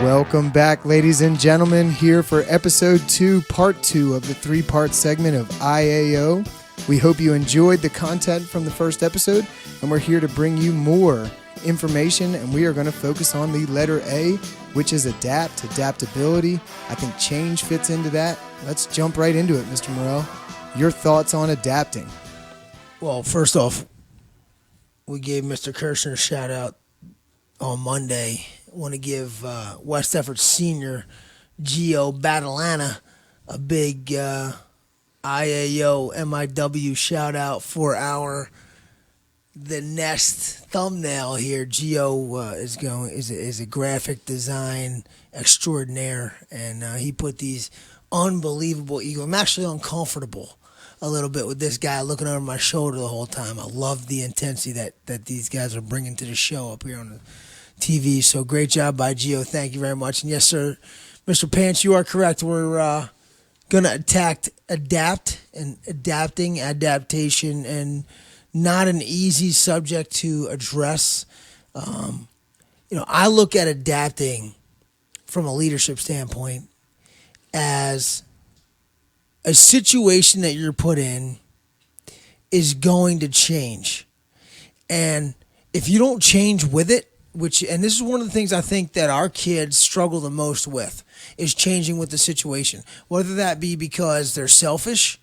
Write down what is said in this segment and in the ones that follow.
Welcome back, ladies and gentlemen, here for episode 2, part 2 of the 3-part segment of IAO. We hope you enjoyed the content from the first episode, and we're here to bring you more information, and we are going to focus on the letter A, which is adapt, adaptability. I think change fits into that. Let's jump right into it, Mr. Morrell. Your thoughts on adapting? Well, first off, we gave Mr. Kirshner a shout out on Monday. I want to give West Effort Senior Geo Battlana a big IAO MIW shout out for the NEST thumbnail here. Geo is a graphic design extraordinaire, and he put these unbelievable eagles. I'm actually uncomfortable a little bit with this guy looking over my shoulder the whole time. I love the intensity that these guys are bringing to the show up here on the TV. So great job by Geo. Thank you very much. And yes, sir, Mr. Pants, you are correct. We're going to adapt and adaptation, and not an easy subject to address. I look at adapting from a leadership standpoint as a situation that you're put in is going to change. And if you don't change with it, and this is one of the things I think that our kids struggle the most with, is changing with the situation. Whether that be because they're selfish,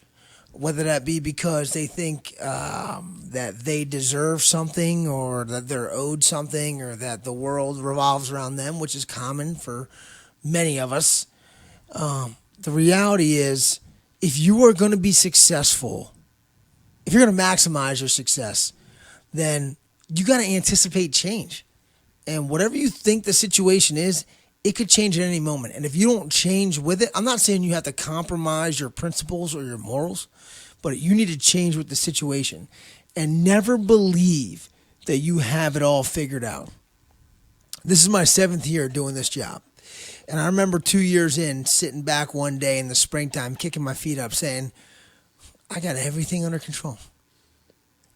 whether that be because they think that they deserve something, or that they're owed something, or that the world revolves around them, which is common for many of us. The reality is, if you are going to be successful, if you're going to maximize your success, then you got to anticipate change. And whatever you think the situation is, it could change at any moment. And if you don't change with it, I'm not saying you have to compromise your principles or your morals, but you need to change with the situation. And never believe that you have it all figured out. This is my 7th year doing this job. And I remember 2 years in, sitting back one day in the springtime, kicking my feet up, saying, I got everything under control.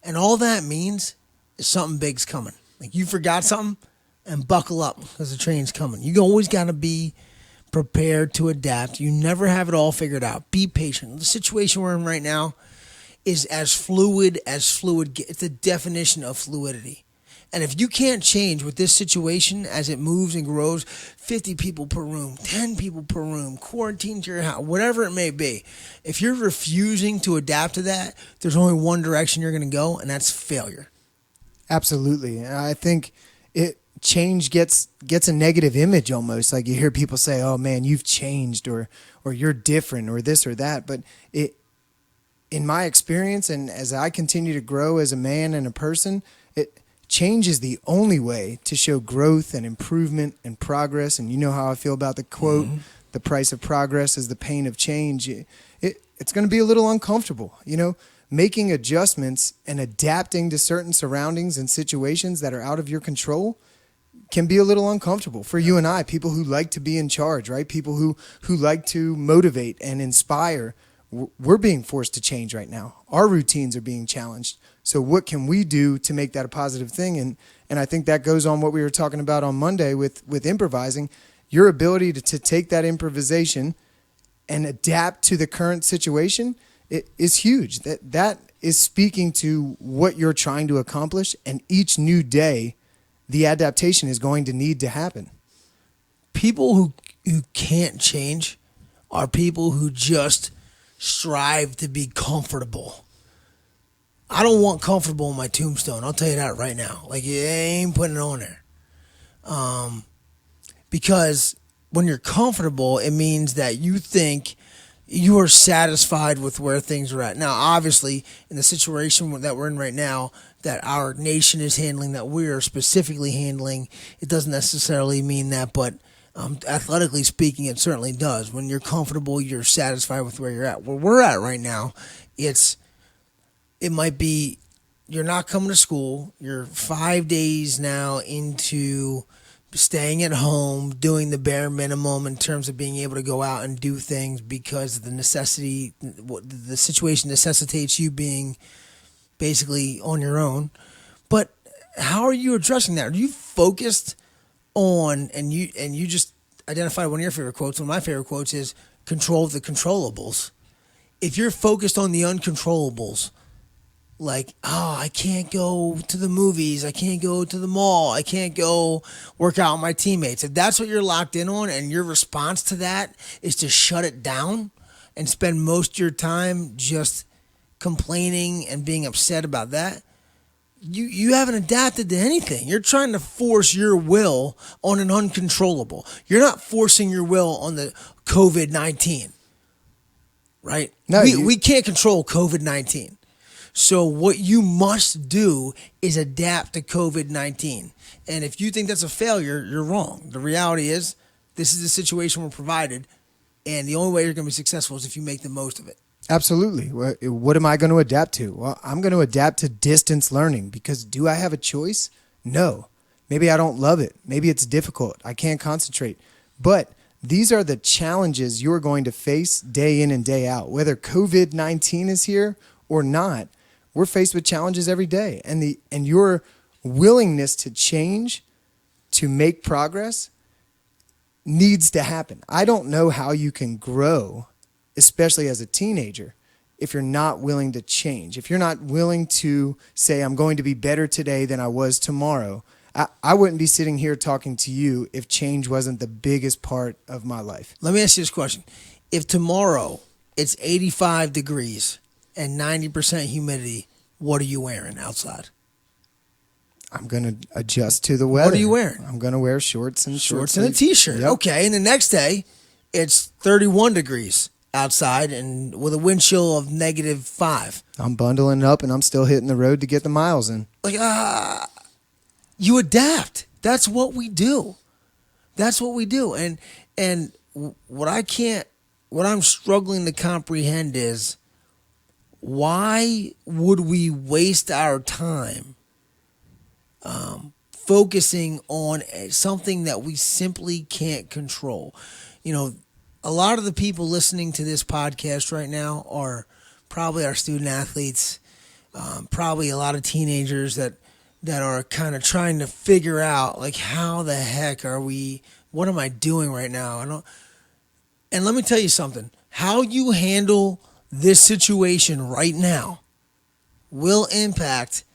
And all that means is something big's coming. Like, you forgot something, and buckle up, because the train's coming. You always got to be prepared to adapt. You never have it all figured out. Be patient. The situation we're in right now is as fluid gets. It's the definition of fluidity. And if you can't change with this situation as it moves and grows, 50 people per room, 10 people per room, quarantine to your house, whatever it may be, if you're refusing to adapt to that, there's only one direction you're going to go, and that's failure. Absolutely. And I think change gets a negative image almost. Like, you hear people say, oh man, you've changed, or you're different, or this or that. But in my experience, and as I continue to grow as a man and a person, change is the only way to show growth and improvement and progress. And you know how I feel about the quote, the price of progress is the pain of change. It's going to be a little uncomfortable, making adjustments and adapting to certain surroundings and situations that are out of your control can be a little uncomfortable for you and I, people who like to be in charge, right? People who like to motivate and inspire. We're being forced to change right now. Our routines are being challenged. So what can we do to make that a positive thing? And I think that goes on what we were talking about on Monday with improvising. Your ability to take that improvisation and adapt to the current situation is huge. That is speaking to what you're trying to accomplish, and each new day, the adaptation is going to need to happen. People who can't change are people who just strive to be comfortable. I don't want comfortable on my tombstone. I'll tell you that right now. Like, you ain't putting it on there. Because when you're comfortable, it means that you think you are satisfied with where things are at. Now, obviously, in the situation that we're in right now, that our nation is handling, that we are specifically handling, it doesn't necessarily mean that, but athletically speaking, it certainly does. When you're comfortable, you're satisfied with where you're at. Where we're at right now, it might be you're not coming to school. You're 5 days now into staying at home, doing the bare minimum in terms of being able to go out and do things because the situation necessitates you being basically on your own. But how are you addressing that? Are you focused on and you just identified one of your favorite quotes. One of my favorite quotes is control the controllables. If you're focused on the uncontrollables, like, oh, I can't go to the movies, I can't go to the mall, I can't go work out with my teammates. If that's what you're locked in on and your response to that is to shut it down and spend most of your time just complaining and being upset about that, you haven't adapted to anything. You're trying to force your will on an uncontrollable. You're not forcing your will on the COVID-19, right? No, we can't control COVID-19. So what you must do is adapt to COVID-19. And if you think that's a failure, you're wrong. The reality is this is the situation we're provided, and the only way you're going to be successful is if you make the most of it. Absolutely. What am I going to adapt to? Well, I'm going to adapt to distance learning because do I have a choice? No. Maybe I don't love it. Maybe it's difficult. I can't concentrate. But these are the challenges you're going to face day in and day out. Whether COVID-19 is here or not, we're faced with challenges every day. And your willingness to change, to make progress, needs to happen. I don't know how you can grow, especially as a teenager, if you're not willing to change. If you're not willing to say, I'm going to be better today than I was tomorrow, I wouldn't be sitting here talking to you if change wasn't the biggest part of my life. Let me ask you this question. If tomorrow it's 85 degrees and 90% humidity, what are you wearing outside? I'm going to adjust to the weather. What are you wearing? I'm going to wear shorts and a t-shirt. Yep. Okay, and the next day it's 31 degrees outside and with a wind chill of -5. I'm bundling up and I'm still hitting the road to get the miles in. Like, you adapt. That's what we do. That's what we do. And what I'm struggling to comprehend is why would we waste our time focusing on something that we simply can't control? You know, a lot of the people listening to this podcast right now are probably our student athletes, probably a lot of teenagers that are kind of trying to figure out, like, how the heck what am I doing right now? And let me tell you something. How you handle this situation right now will impact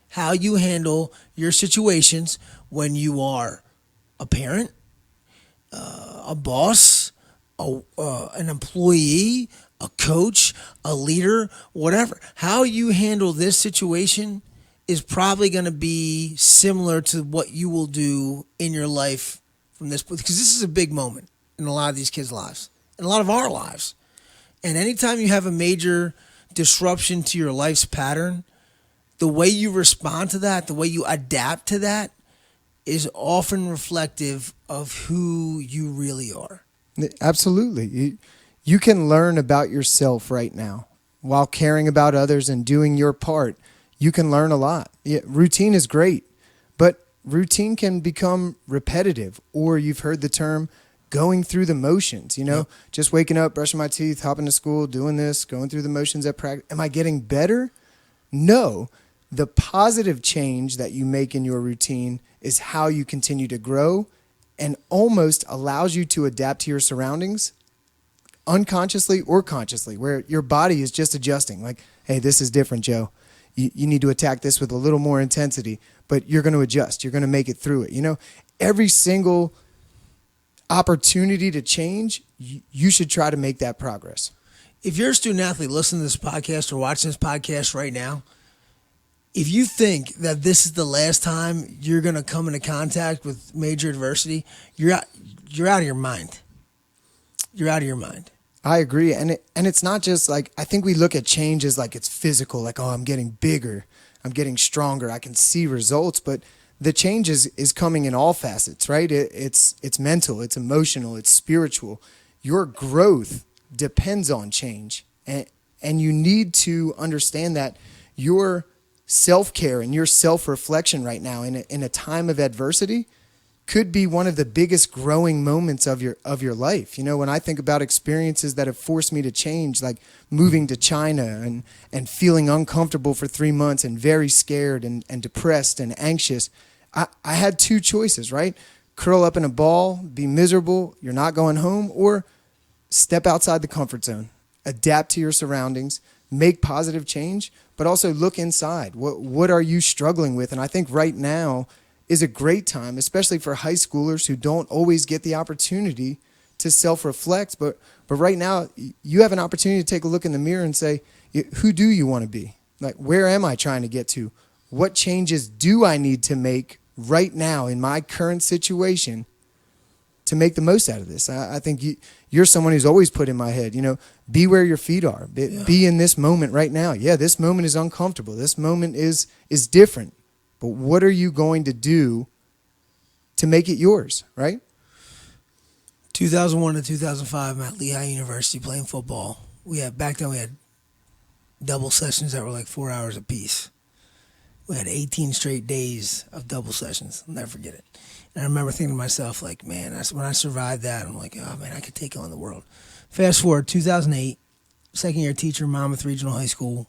how you handle your situations when you are a parent, a boss, an employee, a coach, a leader, whatever. How you handle this situation is probably going to be similar to what you will do in your life from this, because this is a big moment in a lot of these kids' lives, in a lot of our lives. And anytime you have a major disruption to your life's pattern, the way you respond to that, the way you adapt to that, is often reflective of who you really are. Absolutely. You can learn about yourself right now while caring about others and doing your part. You can learn a lot. Yeah, routine is great, but routine can become repetitive, or you've heard the term going through the motions, just waking up, brushing my teeth, hopping to school, doing this, going through the motions at practice. Am I getting better? No. The positive change that you make in your routine is how you continue to grow and almost allows you to adapt to your surroundings unconsciously or consciously, where your body is just adjusting. Like, hey, this is different, Joe. You need to attack this with a little more intensity, but you're going to adjust. You're going to make it through it. Every single opportunity to change, you should try to make that progress. If you're a student athlete listening to this podcast or watching this podcast right now, if you think that this is the last time you're going to come into contact with major adversity, you're out of your mind. You're out of your mind. I agree. And it's not just like, I think we look at change as like it's physical, like, oh, I'm getting bigger, I'm getting stronger, I can see results, but the change is coming in all facets, right? It's mental, it's emotional, it's spiritual. Your growth depends on change. And you need to understand that your self-care and your self-reflection right now in a time of adversity could be one of the biggest growing moments of your life. When I think about experiences that have forced me to change, like moving to China and feeling uncomfortable for 3 months and very scared and depressed and anxious, I had two choices, right? curl up in a ball, be miserable, you're not going home, or step outside the comfort zone, adapt to your surroundings, make positive change, but also look inside. What are you struggling with? And I think right now is a great time, especially for high schoolers who don't always get the opportunity to self-reflect. But right now, you have an opportunity to take a look in the mirror and say, who do you want to be? Like, where am I trying to get to? What changes do I need to make right now in my current situation to make the most out of this? I think you're someone who's always put in my head, be where your feet are. Be in this moment right now. Yeah, this moment is uncomfortable. This moment is different. But what are you going to do to make it yours, right? 2001 to 2005, I'm at Lehigh University playing football. Back then we had double sessions that were like 4 hours apiece. We had 18 straight days of double sessions. I'll never forget it. And I remember thinking to myself, like, man, when I survived that, I'm like, oh, man, I could take on the world. Fast forward, 2008, second-year teacher, Monmouth Regional High School,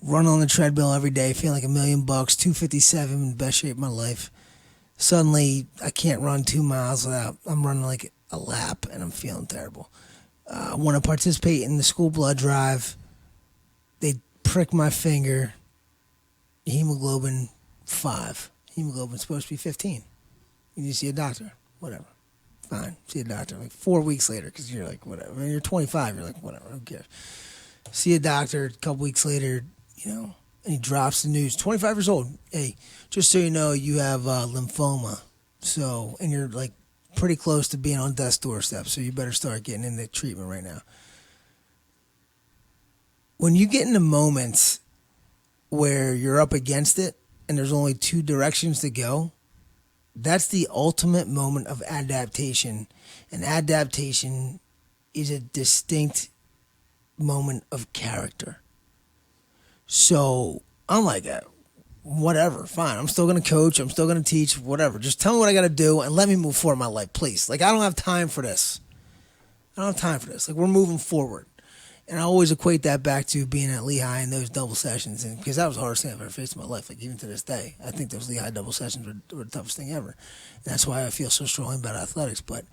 running on the treadmill every day, feeling like $1 million, 257, in the best shape of my life. Suddenly, I can't run 2 miles without, I'm running like a lap, and I'm feeling terrible. I want to participate in the school blood drive. They prick my finger. Hemoglobin 5. Hemoglobin's supposed to be 15. You need to see a doctor. Whatever. Fine. See a doctor. Like 4 weeks later, because you're like, whatever. When you're 25, you're like, whatever. Who cares? See a doctor. A couple weeks later, and he drops the news. 25 years old. Hey, just so you know, you have lymphoma. So, and you're like pretty close to being on death's doorstep. So you better start getting into treatment right now. When you get into moments where you're up against it and there's only two directions to go, that's the ultimate moment of adaptation. And adaptation is a distinct moment of character. So I'm like, whatever, fine. I'm still going to coach. I'm still going to teach, whatever. Just tell me what I got to do and let me move forward in my life, please. Like, I don't have time for this. Like, we're moving forward. And I always equate that back to being at Lehigh and those double sessions, and because that was the hardest thing I've ever faced in my life. Like, even to this day, I think those Lehigh double sessions were the toughest thing ever. And that's why I feel so strongly about athletics. But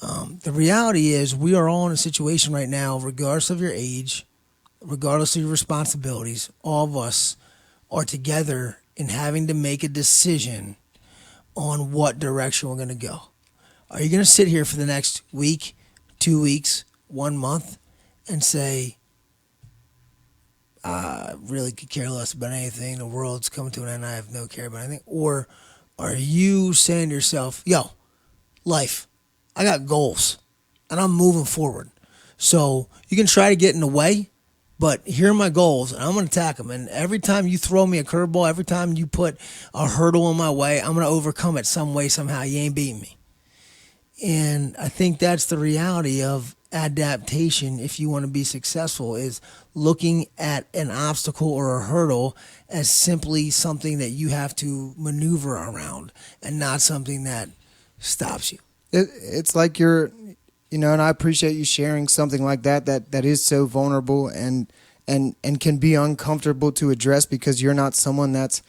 the reality is, we are all in a situation right now, regardless of your age, regardless of your responsibilities, all of us are together in having to make a decision on what direction we're going to go. Are you going to sit here for the next week, 2 weeks, 1 month, and say, I really could care less about anything, the world's coming to an end, I have no care about anything? Or are you saying to yourself, yo, life, I got goals, and I'm moving forward. So you can try to get in the way, but here are my goals, and I'm going to attack them. And every time you throw me a curveball, every time you put a hurdle in my way, I'm going to overcome it some way, somehow. You ain't beating me. And I think that's the reality of adaptation, if you want to be successful, is looking at an obstacle or a hurdle as simply something that you have to maneuver around and not something that stops you. It's like you're, and I appreciate you sharing something like that is so vulnerable and can be uncomfortable to address, because you're not someone that's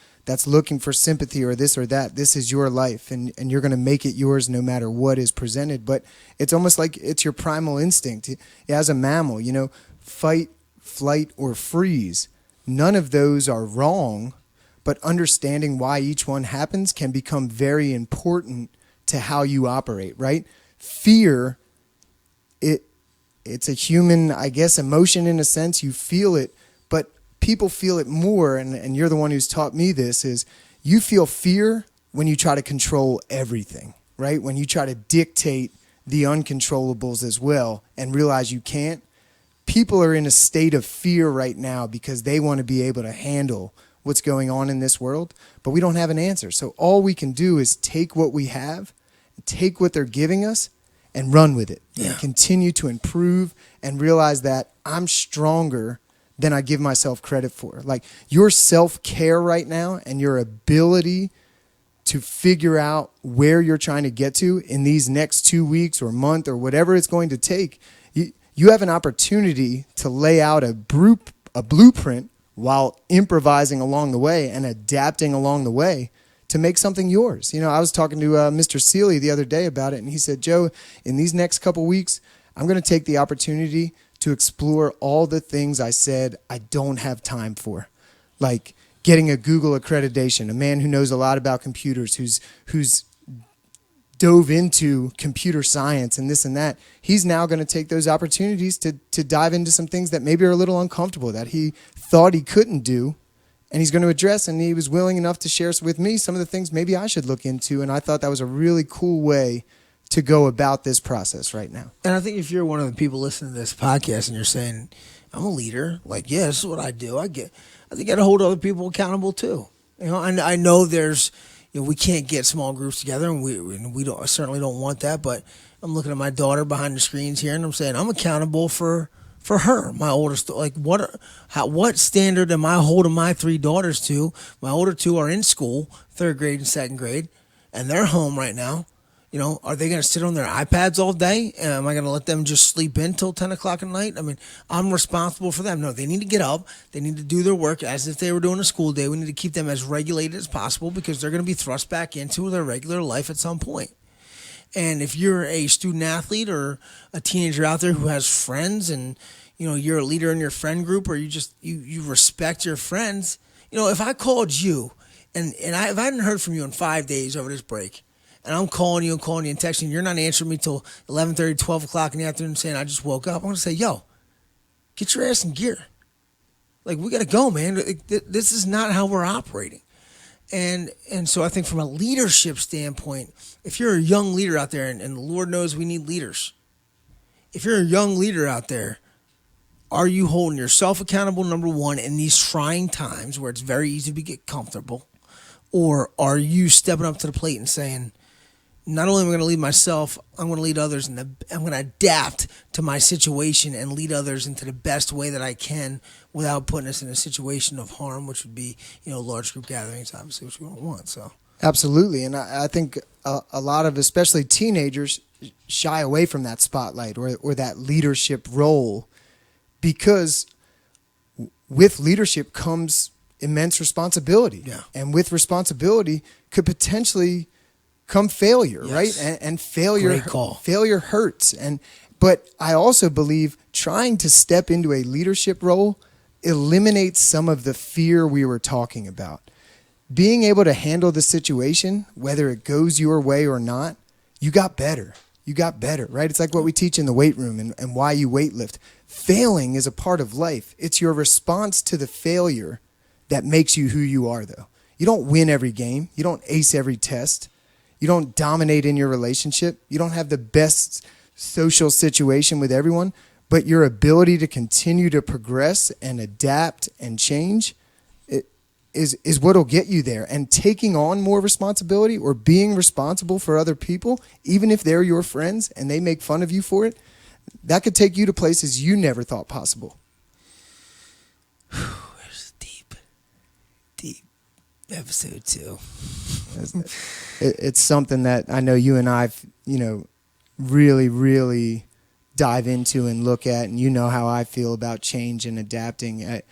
looking for sympathy or this or that. This is your life, and you're going to make it yours no matter what is presented. But it's almost like it's your primal instinct. As a mammal, fight, flight, or freeze. None of those are wrong, but understanding why each one happens can become very important to how you operate, right? Fear, it's a human, I guess, emotion in a sense. You feel it, but people feel it more, and you're the one who's taught me this, is you feel fear when you try to control everything, right? When you try to dictate the uncontrollables as well and realize you can't. People are in a state of fear right now because they want to be able to handle what's going on in this world, but we don't have an answer. So all we can do is take what we have, take what they're giving us, and run with it. Yeah. And continue to improve and realize that I'm stronger than I give myself credit for. Like, your self-care right now and your ability to figure out where you're trying to get to in these next 2 weeks or month or whatever it's going to take, you have an opportunity to lay out a blueprint while improvising along the way and adapting along the way to make something yours. You know, I was talking to Mr. Seeley the other day about it, and he said, Joe, in these next couple weeks, I'm going to take the opportunity to explore all the things I said I don't have time for, like getting a Google accreditation, a man who knows a lot about computers, who's dove into computer science and this and that. He's now going to take those opportunities to dive into some things that maybe are a little uncomfortable that he thought he couldn't do, and he's going to address, and he was willing enough to share with me some of the things maybe I should look into, and I thought that was a really cool way to go about this process right now. And I think if you're one of the people listening to this podcast and you're saying, I'm a leader, like, yeah, this is what I do, I think you got to hold other people accountable too. You know, and I know there's, you know, we can't get small groups together, and we don't, certainly don't want that. But I'm looking at my daughter behind the screens here, and I'm saying I'm accountable for her, my oldest. Like, what standard am I holding my 3 daughters to? My older 2 are in school, 3rd grade and 2nd grade, and they're home right now. You know, are they going to sit on their iPads all day? Am I going to let them just sleep in till 10 o'clock at night? I mean, I'm responsible for them. No, they need to get up. They need to do their work as if they were doing a school day. We need to keep them as regulated as possible because they're going to be thrust back into their regular life at some point. And if you're a student athlete or a teenager out there who has friends and, you know, you're a leader in your friend group or you just you respect your friends, you know, if I called you and if I hadn't heard from you in 5 days over this break, and I'm calling you and texting you, you're not answering me till 11:30, 12 o'clock in the afternoon saying I just woke up, I'm going to say, yo, get your ass in gear. Like, we got to go, man. This is not how we're operating. And so I think from a leadership standpoint, if you're a young leader out there, and the Lord knows we need leaders, if you're a young leader out there, are you holding yourself accountable, number one, in these trying times where it's very easy to get comfortable? Or are you stepping up to the plate and saying, not only am I going to lead myself, I'm going to lead others, and I'm going to adapt to my situation and lead others into the best way that I can without putting us in a situation of harm, which would be, you know, large group gatherings, obviously, which we don't want. So Absolutely, and I think a lot of, especially teenagers, shy away from that spotlight or that leadership role because with leadership comes immense responsibility. Yeah. And with responsibility could potentially come failure, Yes. right? And failure, Great call. failure hurts. But I also believe trying to step into a leadership role eliminates some of the fear we were talking about. Being able to handle the situation, whether it goes your way or not, you got better. You got better, right? It's like what we teach in the weight room and why you weight lift. Failing is a part of life. It's your response to the failure that makes you who you are, though. You don't win every game. You don't ace every test. You don't dominate in your relationship. You don't have the best social situation with everyone, but your ability to continue to progress and adapt and change is what'll get you there. And taking on more responsibility or being responsible for other people, even if they're your friends and they make fun of you for it, that could take you to places you never thought possible. It's deep episode 2. It's something that I know you and I've, really, really dive into and look at, and you know how I feel about change and adapting.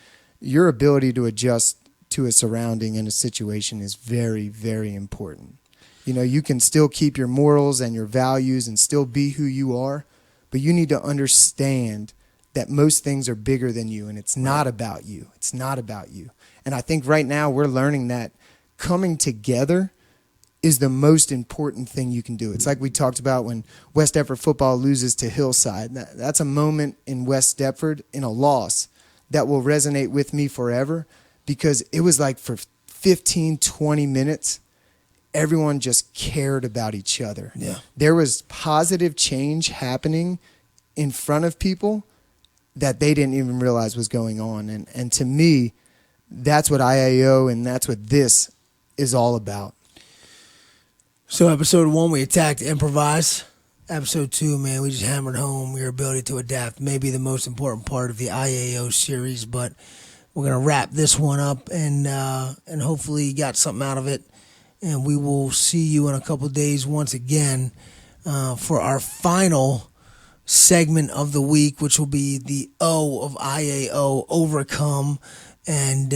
Your ability to adjust to a surrounding and a situation is very, very important. You can still keep your morals and your values and still be who you are, but you need to understand that most things are bigger than you, and it's not about you. It's not about you. And I think right now we're learning that coming together is the most important thing you can do. It's like we talked about when West Deptford football loses to Hillside. That's a moment in West Deptford in a loss that will resonate with me forever, because it was like for 15, 20 minutes, everyone just cared about each other. Yeah. There was positive change happening in front of people that they didn't even realize was going on. And to me, that's what IAO and that's what this is all about. So episode 1, we attacked improvise. Episode 2, man, we just hammered home your ability to adapt. Maybe the most important part of the IAO series, but we're going to wrap this one up and hopefully you got something out of it. And we will see you in a couple of days once again for our final segment of the week, which will be the O of IAO, overcome. And,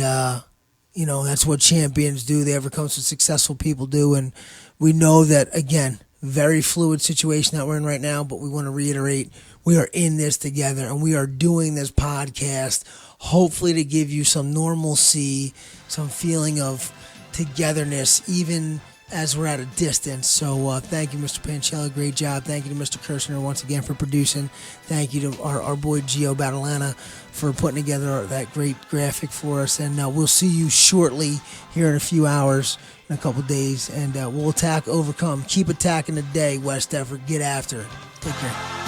That's what champions do. They overcome what successful people do. And we know that, again, very fluid situation that we're in right now, but we want to reiterate, we are in this together, and we are doing this podcast hopefully to give you some normalcy, some feeling of togetherness, even as we're at a distance. So thank you, Mr. Panchella. Great job. Thank you to Mr. Kirshner once again for producing. Thank you to our boy Gio Battlana for putting together that great graphic for us. And we'll see you shortly here in a few hours, in a couple days. And we'll attack, overcome. Keep attacking the day, West Effort. Get after it. Take care.